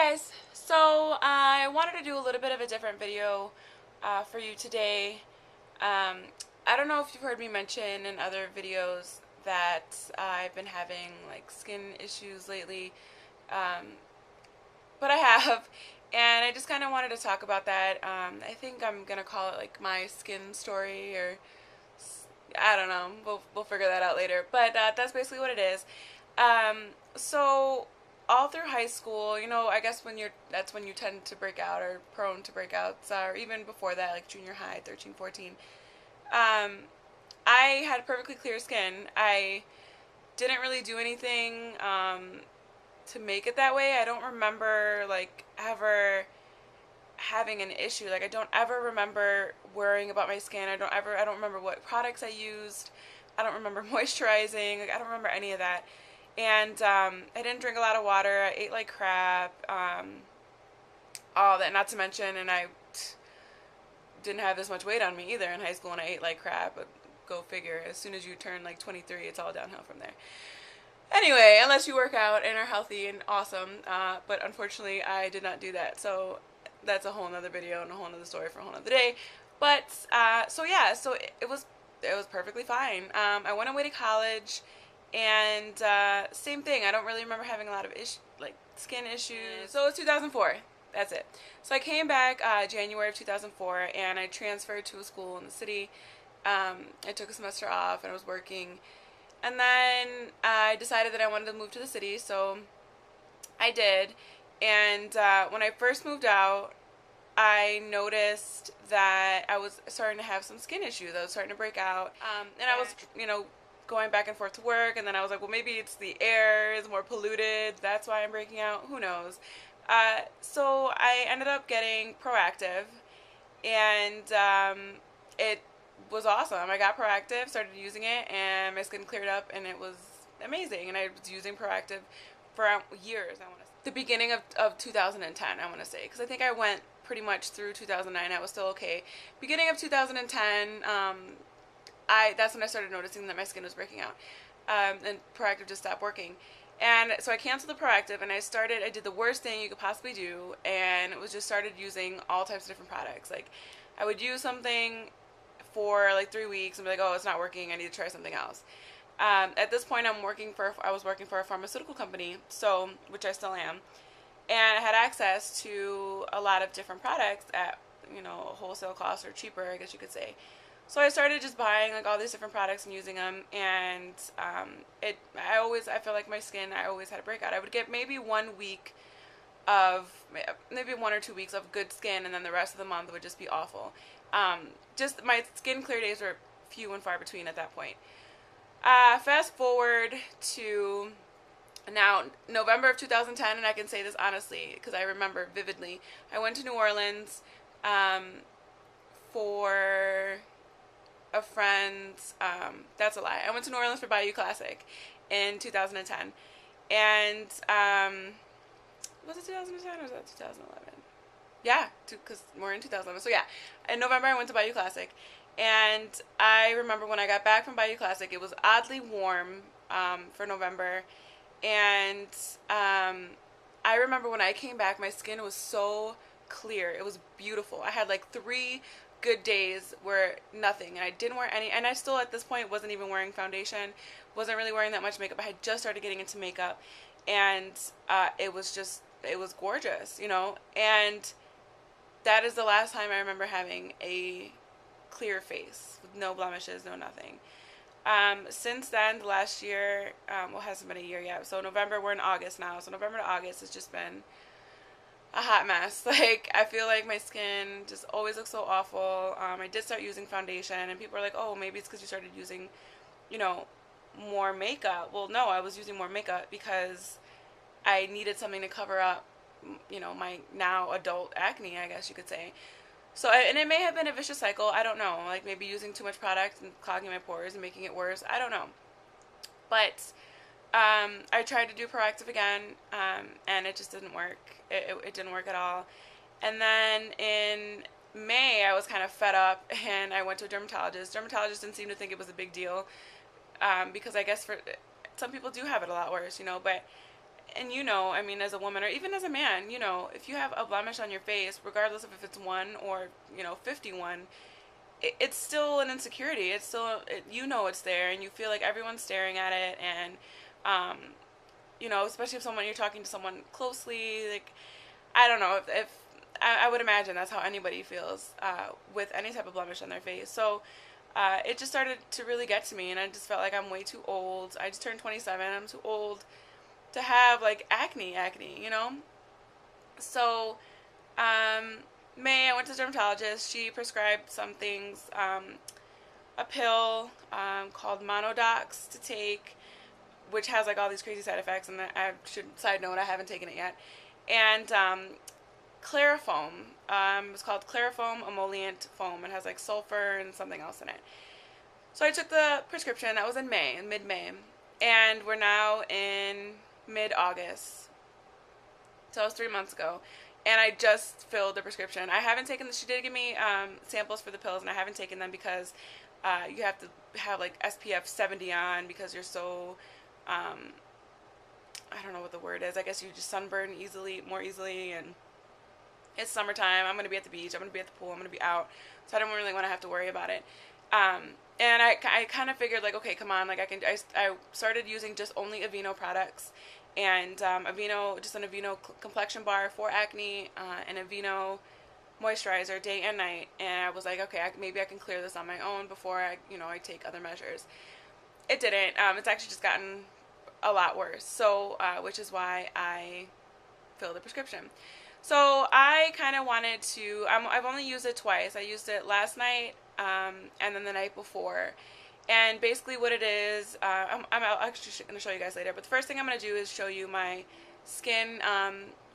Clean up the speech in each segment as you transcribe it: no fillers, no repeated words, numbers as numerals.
Guys, so I wanted to do a little bit of a different video for you today. I don't know if you've heard me mention in other videos that I've been having like skin issues lately, um, but I have, and I just kind of wanted to talk about that. I think I'm gonna call it like my skin story, or I don't know. We'll figure that out later. But that's basically what it is. So all through high school, I guess that's when you tend to break out or prone to breakouts, or even before that, like junior high, 13, 14. Um, I had perfectly clear skin. I didn't really do anything to make it that way. I don't remember like ever having an issue. Like I don't ever remember worrying about my skin. I don't remember what products I used. I don't remember moisturizing. Like I don't remember any of that. And I didn't drink a lot of water. I ate like crap. All that, not to mention, and I didn't have this much weight on me either in high school, and I ate like crap. But go figure. As soon as you turn like 23, it's all downhill from there. Anyway, unless you work out and are healthy and awesome. But unfortunately, I did not do that. So that's a whole nother video and a whole nother story for a whole nother day. But so yeah, so it was perfectly fine. I went away to college, and same thing. I don't really remember having a lot of like skin issues. So it was 2004. That's it. So I came back January of 2004, and I transferred to a school in the city. I took a semester off, and I was working. And then I decided that I wanted to move to the city, so I did. And when I first moved out, I noticed that I was starting to have some skin issues. I was starting to break out. And I was, going back and forth to work. And then I was like, well, maybe it's the air is more polluted. That's why I'm breaking out. Who knows? So I ended up getting Proactiv. And it was awesome. I got Proactiv, started using it, and my skin cleared up, and it was amazing. And I was using Proactiv for years, I want to say. The beginning of 2010, I want to say, because I think I went pretty much through 2009. I was still okay. Beginning of 2010, that's when I started noticing that my skin was breaking out, and Proactiv just stopped working. And so I canceled the Proactiv, and I did the worst thing you could possibly do, and it was just started using all types of different products. Like, I would use something for like 3 weeks and be like, oh, it's not working, I need to try something else. At this point, I was working for a pharmaceutical company, so, which I still am, and I had access to a lot of different products at, wholesale cost or cheaper, I guess you could say. So I started just buying like all these different products and using them, and I feel like my skin, I always had a breakout. I would get maybe 1 week of, maybe 1 or 2 weeks of good skin, and then the rest of the month would just be awful. Just my skin clear days were few and far between at that point. Fast forward to now November of 2010, and I can say this honestly because I remember vividly. I went to New Orleans for a friend's, that's a lie. I went to New Orleans for Bayou Classic in 2010. And, was it 2010 or was that 2011? Yeah, because we're in 2011. So yeah, in November I went to Bayou Classic. And I remember when I got back from Bayou Classic, it was oddly warm for November. And I remember when I came back, my skin was so clear. It was beautiful. I had like 3 good days where nothing, and I didn't wear any, and I still at this point wasn't even wearing foundation, wasn't really wearing that much makeup. I had just started getting into makeup, and it was gorgeous, and that is the last time I remember having a clear face with no blemishes, no nothing. Since then, the last year, well, it hasn't been a year yet, so November, we're in August now, so November to August has just been a hot mess. Like, I feel like my skin just always looks so awful. I did start using foundation, and people are like, oh, maybe it's because you started using, more makeup. Well, no, I was using more makeup because I needed something to cover up, my now adult acne, I guess you could say. So, and it may have been a vicious cycle. I don't know. Like, maybe using too much product and clogging my pores and making it worse. I don't know. But I tried to do Proactiv again, and it just didn't work. It didn't work at all. And then in May, I was kind of fed up, and I went to a dermatologist. Dermatologist didn't seem to think it was a big deal, because I guess for some people do have it a lot worse, but and you know, I mean, as a woman or even as a man, you know, if you have a blemish on your face, regardless of if it's 1 or, you know, 51, it's still an insecurity. It's still, you know, it's there, and you feel like everyone's staring at it, and, um, you know, especially if you're talking to someone closely, like, I don't know, if I would imagine that's how anybody feels with any type of blemish on their face. So it just started to really get to me, and I just felt like I'm way too old. I just turned 27. I'm too old to have like acne, you know? So, May, I went to the dermatologist. She prescribed some things, a pill called Monodox to take, which has like all these crazy side effects. And I should side note, I haven't taken it yet. And Clarifoam. It's called Clarifoam emollient foam. It has like sulfur and something else in it. So I took the prescription. That was in May, in mid-May, and we're now in mid-August. So it was 3 months ago, and I just filled the prescription. I haven't taken. She did give me samples for the pills, and I haven't taken them because you have to have like SPF 70 on because you're so. I don't know what the word is. I guess you just sunburn more easily, and it's summertime. I'm going to be at the beach. I'm going to be at the pool. I'm going to be out. So I don't really want to have to worry about it. And I kind of figured, like, okay, come on. Like, I started using just only Aveeno products. And Aveeno, just an Aveeno complexion bar for acne, and Aveeno moisturizer day and night. And I was like, okay, maybe I can clear this on my own before I take other measures. It didn't. It's actually just gotten a lot worse. So, which is why I filled the prescription. So I kind of wanted to, I've only used it twice. I used it last night, and then the night before. And basically what it is, I'm actually going to show you guys later, but the first thing I'm going to do is show you my skin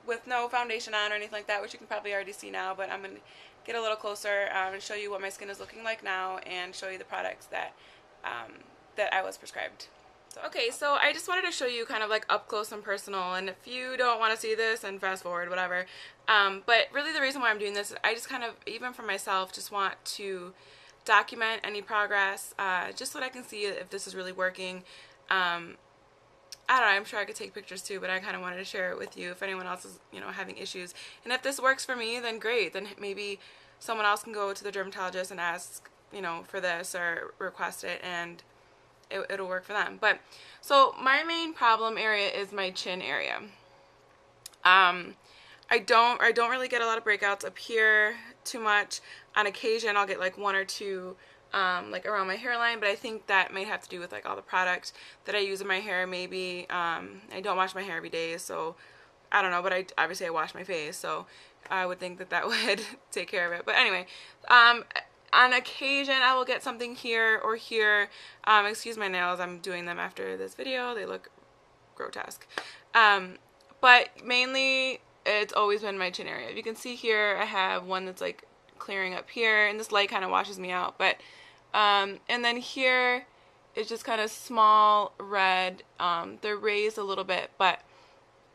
with no foundation on or anything like that, which you can probably already see now, but I'm going to get a little closer and show you what my skin is looking like now and show you the products that I was prescribed. Okay, so I just wanted to show you kind of like up close and personal, and if you don't want to see this, then fast forward, whatever. But really the reason why I'm doing this is I just kind of, even for myself, just want to document any progress, just so that I can see if this is really working. I don't know, I'm sure I could take pictures too, but I kind of wanted to share it with you if anyone else is, having issues. And if this works for me, then great. Then maybe someone else can go to the dermatologist and ask, for this or request it, and it'll work for them. But so my main problem area is my chin area. I don't really get a lot of breakouts up here too much. On occasion I'll get like 1 or 2 like around my hairline, but I think that may have to do with like all the products that I use in my hair. Maybe I don't wash my hair every day, so I don't know, but obviously I wash my face, so I would think that would take care of it. But anyway, on occasion I will get something here or here. Excuse my nails, I'm doing them after this video. They look grotesque. But mainly it's always been my chin area. You can see here I have one that's like clearing up here, and this light kind of washes me out. But and then here it's just kind of small red. They're raised a little bit, but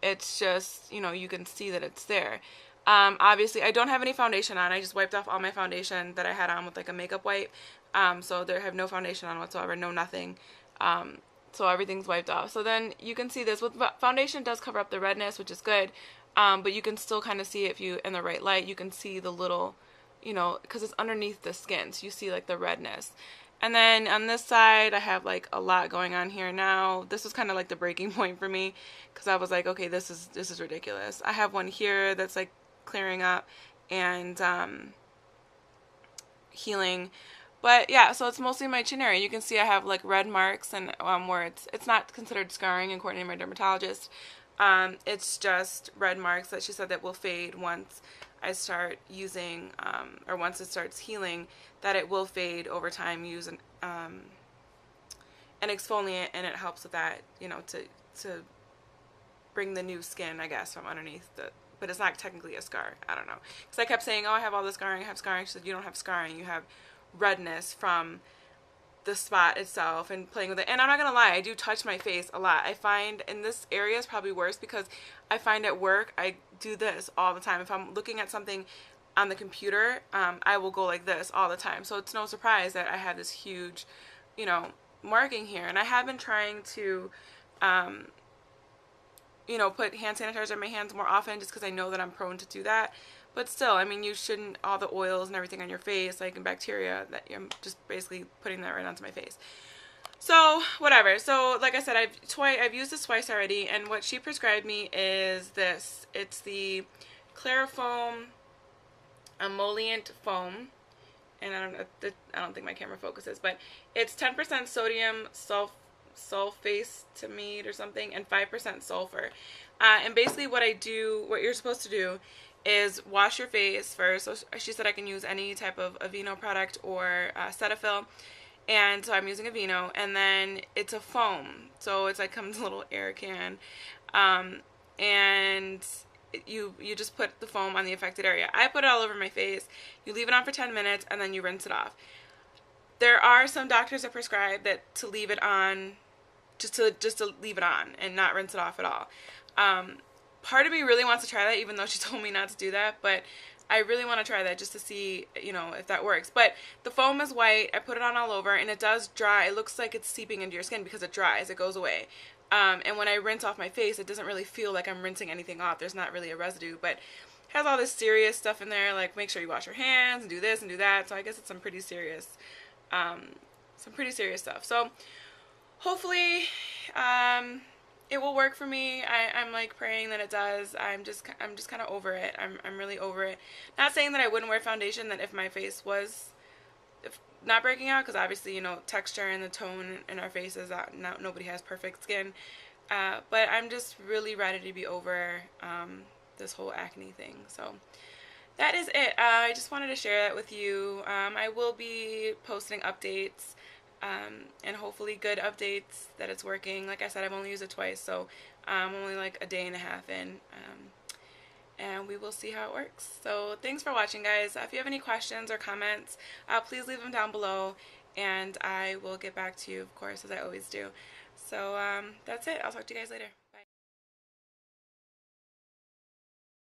it's just, you can see that it's there. Obviously I don't have any foundation on. I just wiped off all my foundation that I had on with like a makeup wipe. So there have no foundation on whatsoever, no nothing. So everything's wiped off. So then you can see this with foundation, does cover up the redness, which is good. But you can still kind of see it if you in the right light. You can see the little, because it's underneath the skin, so you see like the redness. And then on this side, I have like a lot going on here now. This was kind of like the breaking point for me, because I was like, okay, this is ridiculous. I have one here that's like clearing up and healing. But yeah, so it's mostly my chin area. You can see I have like red marks, and where it's not considered scarring according to my dermatologist. It's just red marks that she said that will fade once I start using, or once it starts healing, that it will fade over time. Use an exfoliant, and it helps with that, to bring the new skin, I guess, from underneath the. But it's not technically a scar. I don't know, because I kept saying, oh, I have all this scarring, I have scarring. She said, you don't have scarring, you have redness from the spot itself and playing with it. And I'm not gonna lie, I do touch my face a lot. I find in this area is probably worse, because I find at work I do this all the time. If I'm looking at something on the computer, I will go like this all the time. So it's no surprise that I have this huge, marking here. And I have been trying to you know, put hand sanitizer in my hands more often just because I know that I'm prone to do that. But still, I mean, you shouldn't, all the oils and everything on your face, like, and bacteria, that you're just basically putting that right onto my face. So, whatever. So, like I said, I've used this twice already, and what she prescribed me is this. It's the Clarifoam Emollient Foam, and I don't think my camera focuses, but it's 10% sodium sulfatamide or something, and 5% sulfur. And basically what you're supposed to do is wash your face first. So she said I can use any type of Aveeno product or Cetaphil. And so I'm using Aveeno, and then it's a foam. So it's like comes in a little air can. And you just put the foam on the affected area. I put it all over my face. You leave it on for 10 minutes, and then you rinse it off. There are some doctors that prescribe that to leave it on, just to leave it on and not rinse it off at all. Part of me really wants to try that, even though she told me not to do that, but I really want to try that just to see, you know, if that works. But the foam is white. I put it on all over, and it does dry. It looks like it's seeping into your skin because it dries. It goes away. And when I rinse off my face, it doesn't really feel like I'm rinsing anything off. There's not really a residue, but it has all this serious stuff in there, like make sure you wash your hands and do this and do that. So I guess it's some pretty serious stuff. So hopefully, it will work for me. I'm like praying that it does. I'm just kind of over it. I'm really over it. Not saying that I wouldn't wear foundation, that if my face was not breaking out, because obviously, you know, texture and the tone in our faces, nobody has perfect skin. But I'm just really ready to be over this whole acne thing. So that is it. I just wanted to share that with you. I will be posting updates. And hopefully good updates that it's working. Like I said, I've only used it twice, so I'm only like a day and a half in, and we will see how it works. So thanks for watching, guys. If you have any questions or comments, please leave them down below, and I will get back to you, of course, as I always do. So that's it. I'll talk to you guys later.